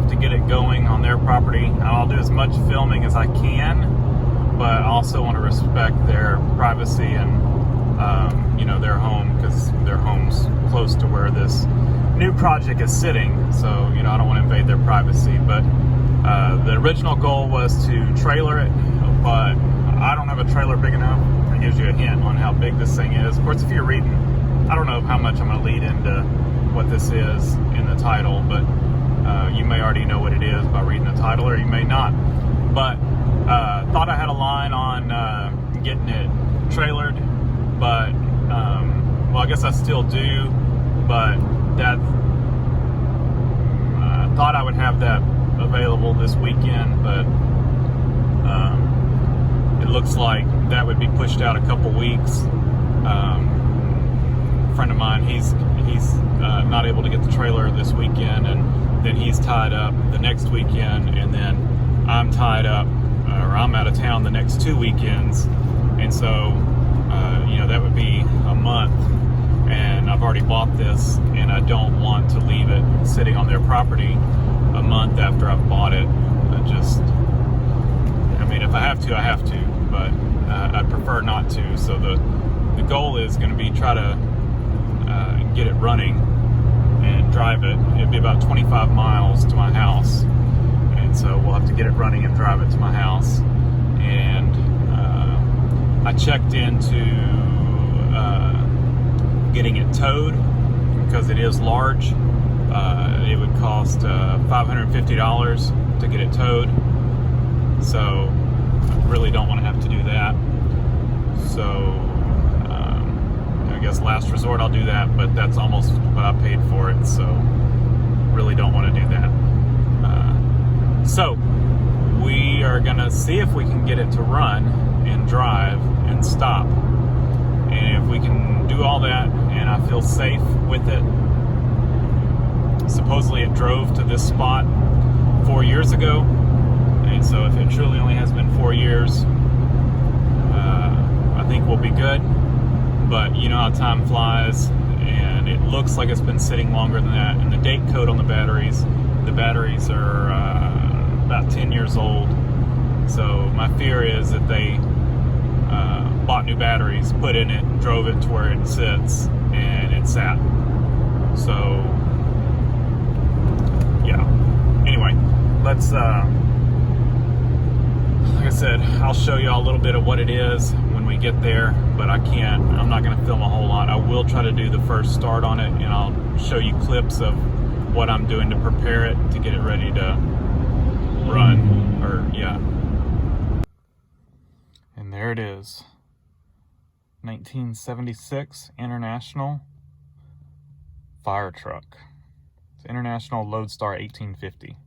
have to get it going on their property. I'll do as much filming as I can, but I also want to respect their privacy and their home, because their home's close to where this new project is sitting. So I don't want to invade their privacy. But the original goal was to trailer it, but I don't have a trailer big enough. It gives you a hint on how big this thing is. Of course, if you're reading, I don't know how much I'm going to lead into what this is in the title, but you may already know what it is by reading the title, or you may not. But thought I had a line on getting it trailered, but well, I guess I still do, but that I thought I would have that available this weekend, but it looks like that would be pushed out a couple weeks. A friend of mine, he's not able to get the trailer this weekend, and then he's tied up the next weekend, and then I'm tied up, or I'm out of town the next 2 weekends, and so that would be a month, and I've already bought this, and I don't want to leave it sitting on their property a month after I've bought it. If I have to, I have to, but I'd prefer not to. So the goal is going to be try to get it running and drive it. It'd be about 25 miles to my house, and so we'll have to get it running and drive it to my house. And I checked into getting it towed, because it is large. It would cost $550 to get it towed, so I really don't want to have to do that. So I guess last resort I'll do that, but that's almost what I paid for it, so really don't want to do that. So we are gonna see if we can get it to run and drive and stop, and if we can do all that and I feel safe with it. Supposedly it drove to this spot 4 years ago, and so if it truly only has been 4 years, I think we'll be good. But you know how time flies, and it looks like it's been sitting longer than that. And the date code on the batteries are about 10 years old. So my fear is that they bought new batteries, put in it, drove it to where it sits, and it sat. So yeah. Anyway, let's like I said, I'll show you all a little bit of what it is when we get there, but I'm not going to film a whole lot. I will try to do the first start on it, and I'll show you clips of what I'm doing to prepare it to get it ready to run, And there it is. 1976 International fire truck. It's International Lodestar 1850.